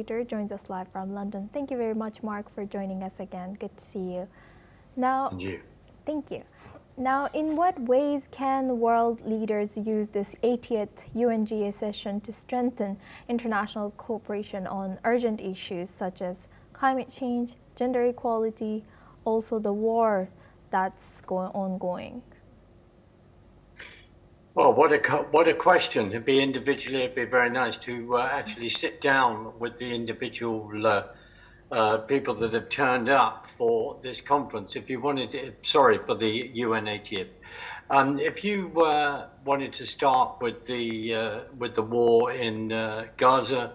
commentator, joins us live from London. Thank you very much, Mark, for joining us again. Good to see you. Now, and you. Thank you. Now, in what ways can world leaders use this 80th UNGA session to strengthen international cooperation on urgent issues such as climate change, gender equality, also the war that's ongoing? Well, what a question. It'd be very nice to actually sit down with the individual people that have turned up for this conference. If you wanted to, sorry, for the UN 80th. If you wanted to start with the war in Gaza,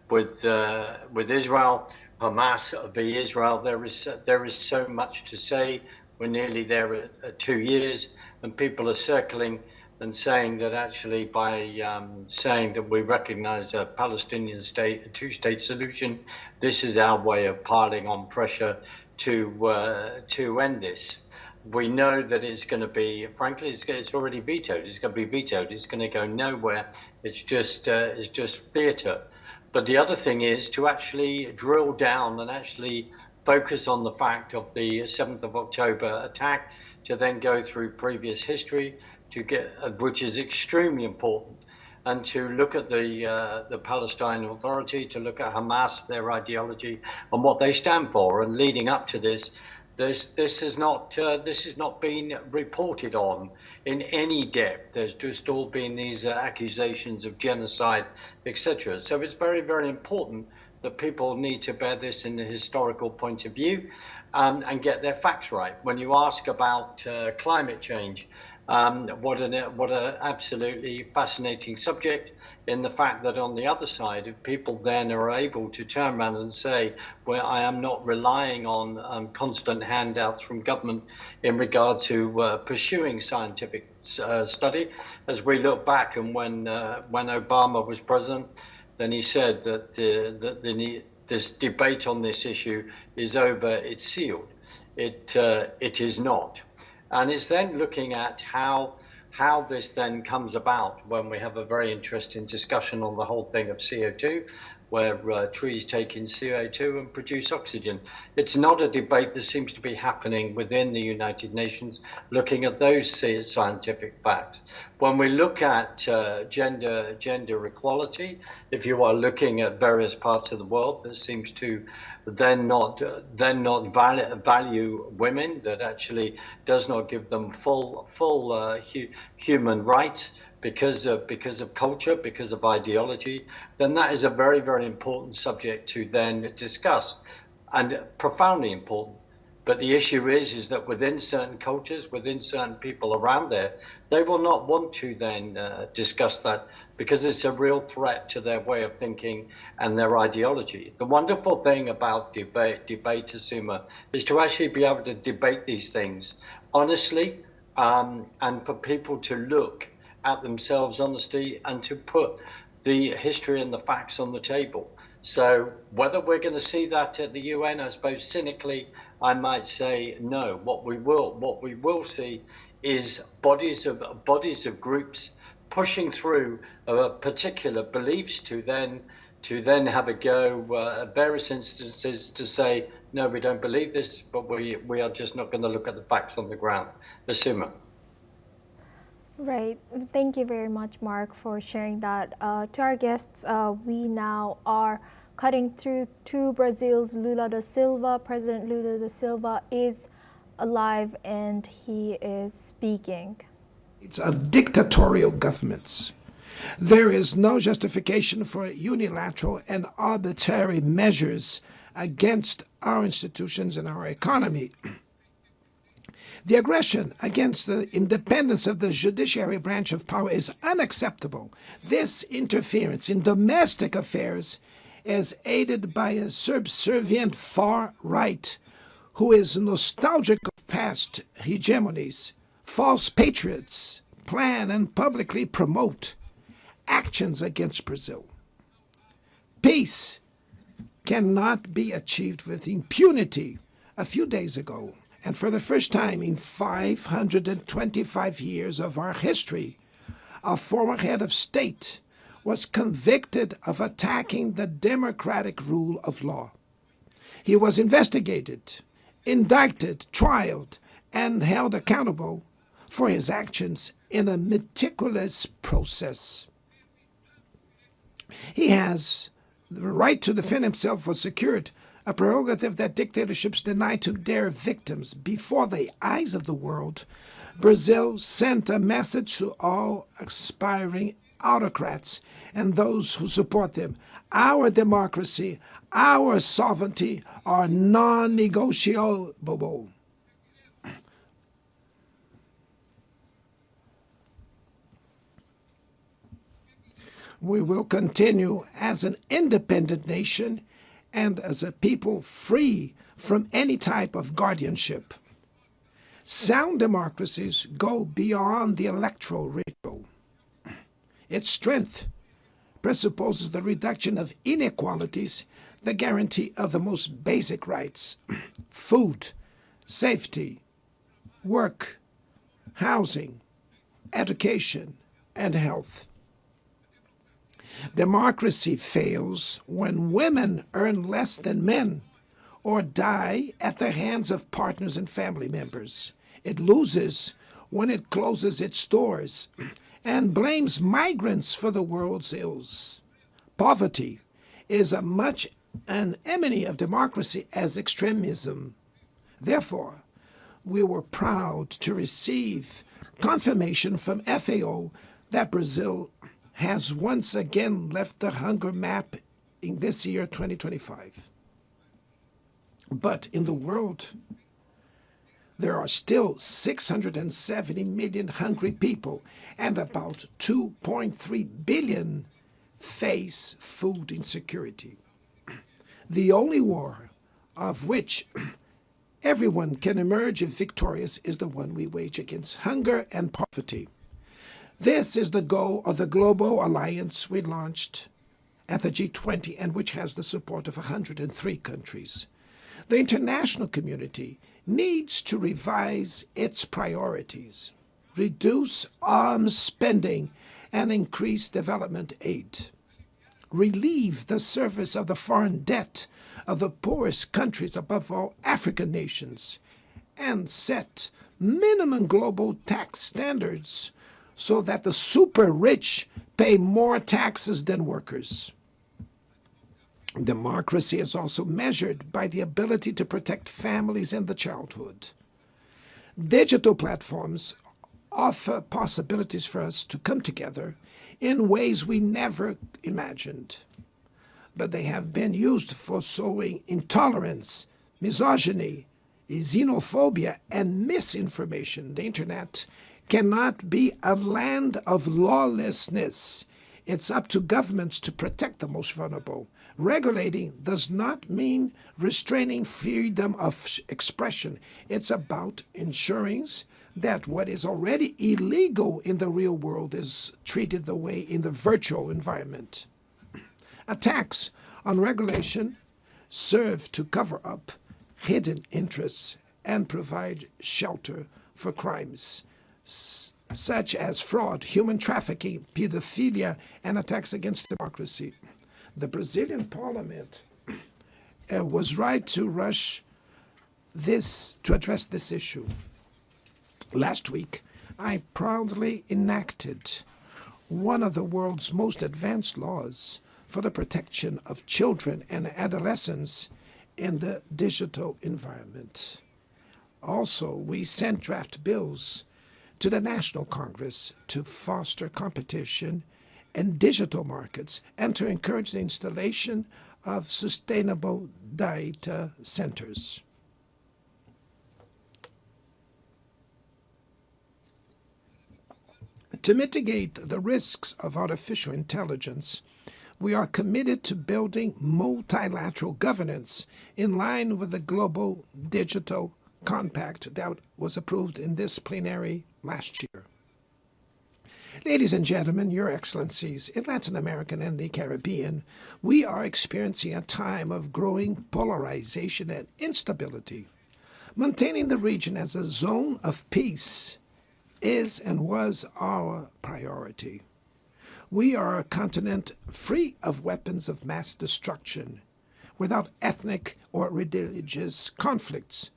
with Israel, Hamas v. Israel, there is so much to say. We're nearly there at 2 years, and people are circling and saying that actually by saying that we recognize a Palestinian state, a two-state solution, this is our way of piling on pressure to end this. We know that it's going to be, frankly, it's already vetoed. It's going to be vetoed. It's going to go nowhere. It's just theater. But the other thing is to actually drill down and actually focus on the fact of the 7th of October attack, to then go through previous history, to get, which is extremely important, and to look at the Palestinian Authority, to look at Hamas, their ideology, and what they stand for. And leading up to this has not been reported on in any depth. There's just all been these accusations of genocide, etc. So it's very, very important that people need to bear this in the historical point of view, and get their facts right. When you ask about climate change, what an absolutely fascinating subject, in the fact that on the other side, if people then are able to turn around and say, well, I am not relying on constant handouts from government in regard to pursuing scientific study. As we look back, and when Obama was president, then he said that this debate on this issue is over, it's sealed. It is not. And it's then looking at how this then comes about when we have a very interesting discussion on the whole thing of CO2, where trees take in CO2 and produce oxygen. It's not a debate that seems to be happening within the United Nations, looking at those scientific facts. When we look at gender equality, if you are looking at various parts of the world that seems to then not value women, that actually does not give them full human rights, because of culture, because of ideology, then that is a very, very important subject to then discuss, and profoundly important. But the issue is that within certain cultures, within certain people around there, they will not want to then discuss that, because it's a real threat to their way of thinking and their ideology. The wonderful thing about debate, Asuma, is to actually be able to debate these things honestly, and for people to look at themselves honestly, and to put the history and the facts on the table. So whether we're going to see that at the UN, I suppose cynically, I might say no. What we will see is bodies of groups pushing through particular beliefs to then have a go at various instances to say, no, we don't believe this, but we are just not going to look at the facts on the ground. Asuma. Right. Thank you very much, Mark, for sharing that. To our guests, we now are cutting through to Brazil's Lula da Silva. President Lula da Silva is alive and he is speaking. It's of dictatorial governments. There is no justification for unilateral and arbitrary measures against our institutions and our economy. The aggression against the independence of the judiciary branch of power is unacceptable. This interference in domestic affairs is aided by a subservient far right who is nostalgic of past hegemonies. False patriots plan and publicly promote actions against Brazil. Peace cannot be achieved with impunity. A few days ago, and for the first time in 525 years of our history, a former head of state was convicted of attacking the democratic rule of law. He was investigated, indicted, trialed, and held accountable for his actions in a meticulous process. He has the right to defend himself was secured, a prerogative that dictatorships deny to their victims. Before the eyes of the world, Brazil sent a message to all aspiring autocrats and those who support them. Our democracy, our sovereignty are non-negotiable. We will continue as an independent nation and as a people free from any type of guardianship. Sound democracies go beyond the electoral ritual. Its strength presupposes the reduction of inequalities, the guarantee of the most basic rights: food, safety, work, housing, education, and health. Democracy fails when women earn less than men or die at the hands of partners and family members. It loses when it closes its doors and blames migrants for the world's ills. Poverty is as much an enemy of democracy as extremism. Therefore, we were proud to receive confirmation from FAO that Brazil has once again left the hunger map in this year, 2025. But in the world, there are still 670 million hungry people, and about 2.3 billion face food insecurity. The only war of which everyone can emerge victorious is the one we wage against hunger and poverty. This is the goal of the global alliance we launched at the G20 and which has the support of 103 countries. The international community needs to revise its priorities, reduce arms spending, and increase development aid. Relieve the service of the foreign debt of the poorest countries, above all African nations, and set minimum global tax standards so that the super rich pay more taxes than workers. Democracy is also measured by the ability to protect families and the childhood. Digital platforms offer possibilities for us to come together in ways we never imagined. But they have been used for sowing intolerance, misogyny, xenophobia, and misinformation. The internet cannot be a land of lawlessness. It's up to governments to protect the most vulnerable. Regulating does not mean restraining freedom of expression. It's about ensuring that what is already illegal in the real world is treated the way in the virtual environment. Attacks on regulation serve to cover up hidden interests and provide shelter for crimes such as fraud, human trafficking, pedophilia, and attacks against democracy. The Brazilian parliament was right to rush to address this issue. Last week, I proudly enacted one of the world's most advanced laws for the protection of children and adolescents in the digital environment. Also, we sent draft bills to the National Congress to foster competition in digital markets and to encourage the installation of sustainable data centers. To mitigate the risks of artificial intelligence, we are committed to building multilateral governance in line with the Global Digital Compact that was approved in this plenary last year. Ladies and gentlemen, Your Excellencies, in Latin America and the Caribbean, we are experiencing a time of growing polarization and instability. Maintaining the region as a zone of peace is and was our priority. We are a continent free of weapons of mass destruction, without ethnic or religious conflicts.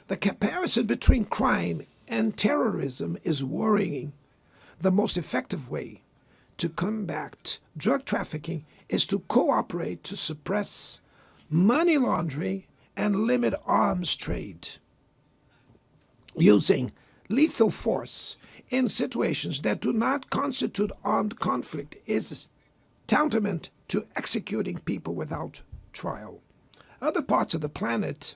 The comparison between crime and terrorism is worrying. The most effective way to combat drug trafficking is to cooperate to suppress money laundering and limit arms trade. Using lethal force in situations that do not constitute armed conflict is tantamount to executing people without trial. Other parts of the planet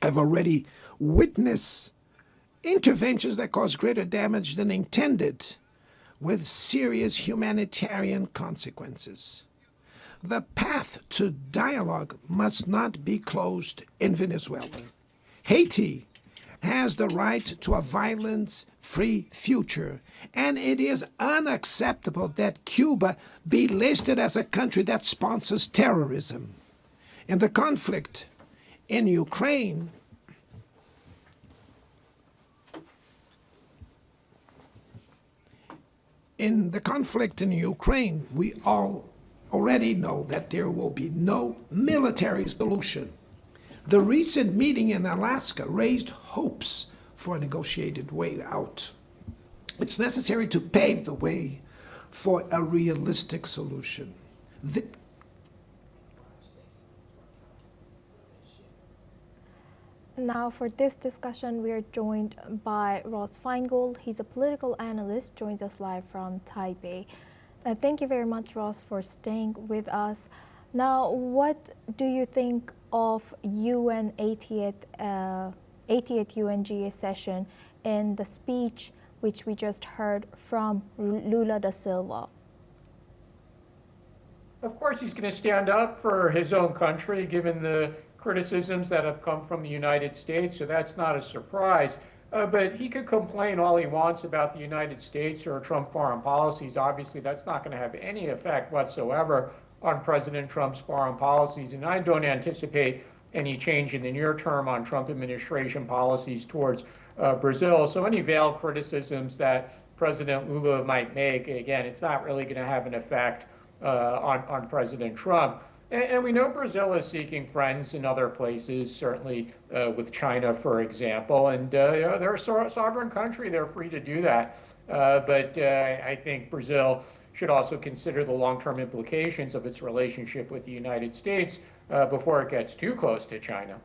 have already witnessed interventions that cause greater damage than intended, with serious humanitarian consequences. The path to dialogue must not be closed in Venezuela. Haiti has the right to a violence-free future, and it is unacceptable that Cuba be listed as a country that sponsors terrorism. In the conflict in Ukraine, we all already know that there will be no military solution. The recent meeting in Alaska raised hopes for a negotiated way out. It's necessary to pave the way for a realistic solution. Now for this discussion, we are joined by Ross Feingold. He's a political analyst, joins us live from Taipei. Thank you very much, Ross, for staying with us. Now, what do you think of UN 80th UNGA session and the speech which we just heard from Lula da Silva? Of course, he's going to stand up for his own country, given the criticisms that have come from the United States, so that's not a surprise. But he could complain all he wants about the United States or Trump foreign policies. Obviously, that's not going to have any effect whatsoever on President Trump's foreign policies, and I don't anticipate any change in the near term on Trump administration policies towards Brazil. So any veiled criticisms that President Lula might make, again, it's not really going to have an effect on President Trump. And we know Brazil is seeking friends in other places, certainly with China, for example. And they're a sovereign country. They're free to do that. But I think Brazil should also consider the long-term implications of its relationship with the United States before it gets too close to China.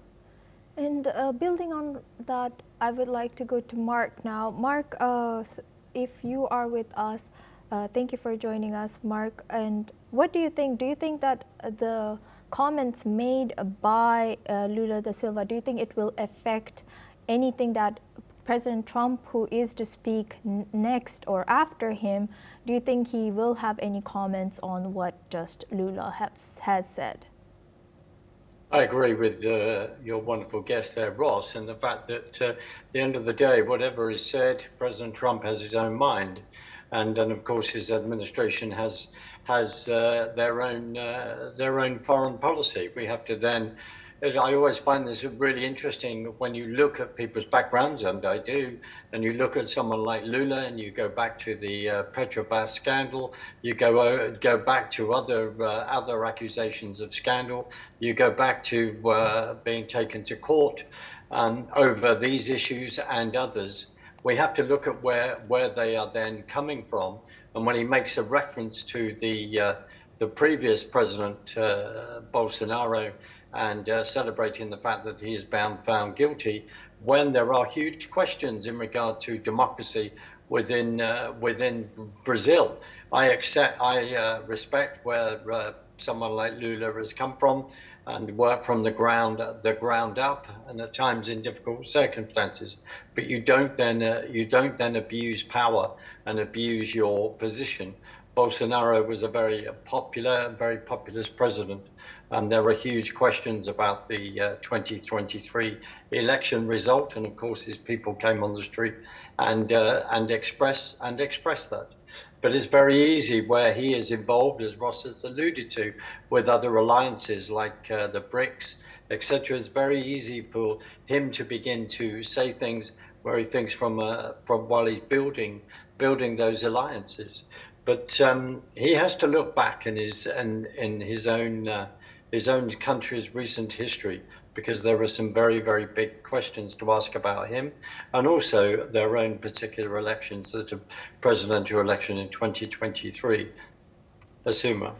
And building on that, I would like to go to Mark now. Mark, if you are with us, thank you for joining us, Mark. And what do you think? Do you think that the comments made by Lula da Silva, do you think it will affect anything that President Trump, who is to speak next or after him, do you think he will have any comments on what just Lula has said? I agree with your wonderful guest there, Ross, and the fact that at the end of the day, whatever is said, President Trump has his own mind. And of course, his administration has their own foreign policy. We have to then, I always find this really interesting when you look at people's backgrounds, and I do, and you look at someone like Lula, and you go back to the Petrobras scandal, you go back to other accusations of scandal, you go back to being taken to court over these issues and others. We have to look at where they are then coming from. And when he makes a reference to the previous president, Bolsonaro, and celebrating the fact that he is found guilty, when there are huge questions in regard to democracy within Brazil. I respect where someone like Lula has come from and work from the ground up, and at times in difficult circumstances. But you don't then abuse power and abuse your position. Bolsonaro was a very populist president, and there are huge questions about the 2023 election result. And of course, his people came on the street and expressed that. But it's very easy where he is involved, as Ross has alluded to, with other alliances like the BRICS, etc. It's very easy for him to begin to say things where he thinks from while he's building those alliances. But he has to look back in his own country's recent history, because there are some very, very big questions to ask about him, and also their own particular elections, the presidential election in 2023. Asuma.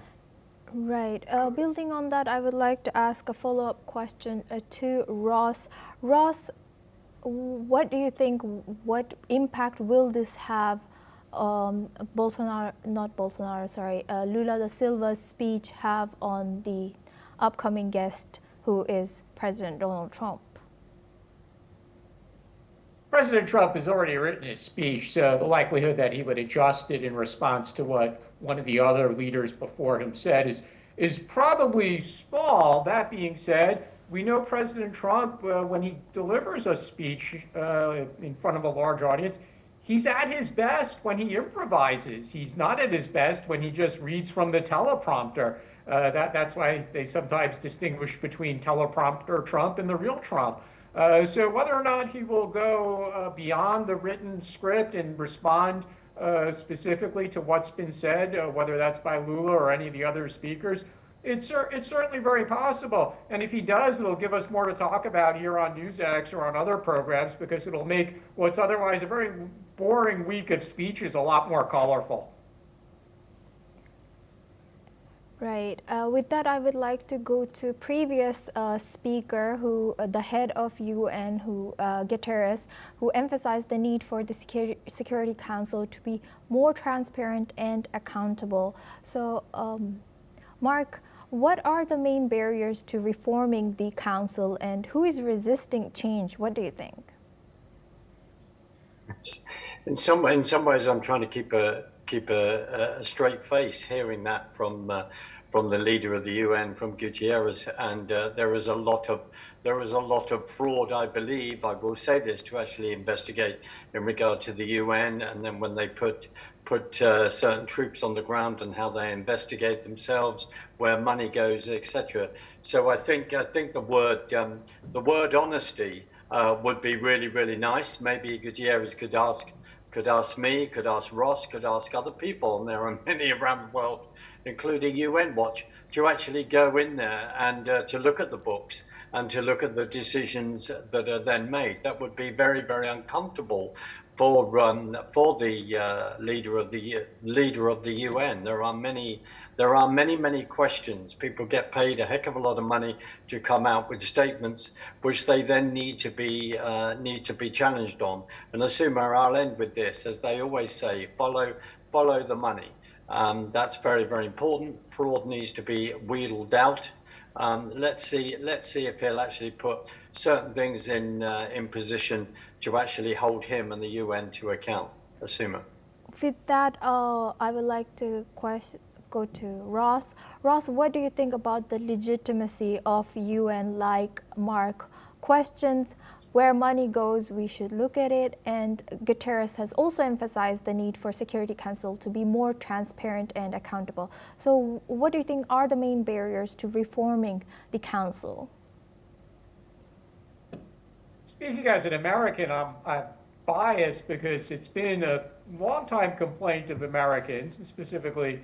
Right. Building on that, I would like to ask a follow-up question to Ross. Ross, what do you think, what impact will this have, Lula da Silva's speech have on the upcoming guest, who is President Donald Trump? President Trump has already written his speech, so the likelihood that he would adjust it in response to what one of the other leaders before him said is probably small. That being said, we know President Trump, when he delivers a speech in front of a large audience, he's at his best when he improvises. He's not at his best when he just reads from the teleprompter. That's why they sometimes distinguish between teleprompter Trump and the real Trump. So whether or not he will go beyond the written script and respond specifically to what's been said, whether that's by Lula or any of the other speakers, it's certainly very possible. And if he does, it'll give us more to talk about here on NewsX or on other programs, because it'll make what's otherwise a very boring week of speeches a lot more colorful. Right. With that, I would like to go to previous speaker, who the head of UN, Guterres, who emphasized the need for the Security Council to be more transparent and accountable. So, Mark, what are the main barriers to reforming the council, and who is resisting change? What do you think? In some ways, I'm trying to keep a straight face hearing that from the leader of the UN, from Gutierrez, and there is a lot of fraud, I believe. I will say this, to actually investigate in regard to the UN, and then when they put certain troops on the ground and how they investigate themselves, where money goes, etc. So I think the word honesty would be really, really nice. Maybe Gutierrez could ask me, could ask Ross, could ask other people, and there are many around the world, including UN Watch, to actually go in there and to look at the books and to look at the decisions that are then made. That would be very, very uncomfortable for the leader of the UN. There are many questions. People get paid a heck of a lot of money to come out with statements which they then need to be challenged on. And Asuma, I'll end with this, as they always say, follow the money. That's very, very important. Fraud needs to be wheedled out. Let's see if he'll actually put certain things in position to actually hold him and the UN to account. Asuma. With that, I would like to go to Ross. Ross, what do you think about the legitimacy of UN? Like Mark questions where money goes, we should look at it, and Guterres has also emphasized the need for Security Council to be more transparent and accountable. So what do you think are the main barriers to reforming the Council? Speaking as an American, I'm biased because it's been a long-time complaint of Americans, and specifically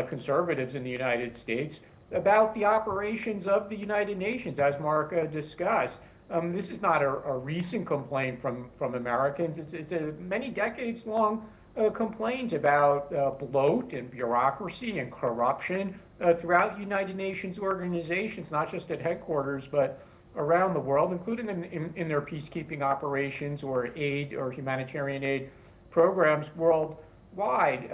conservatives in the United States, about the operations of the United Nations, as Mark discussed. This is not a recent complaint from Americans. It's a many decades-long complaint about bloat and bureaucracy and corruption throughout United Nations organizations, not just at headquarters, but around the world, including in their peacekeeping operations or aid or humanitarian aid programs worldwide.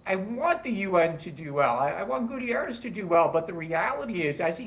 I want the UN to do well. I want Gutierrez to do well, but the reality is, as he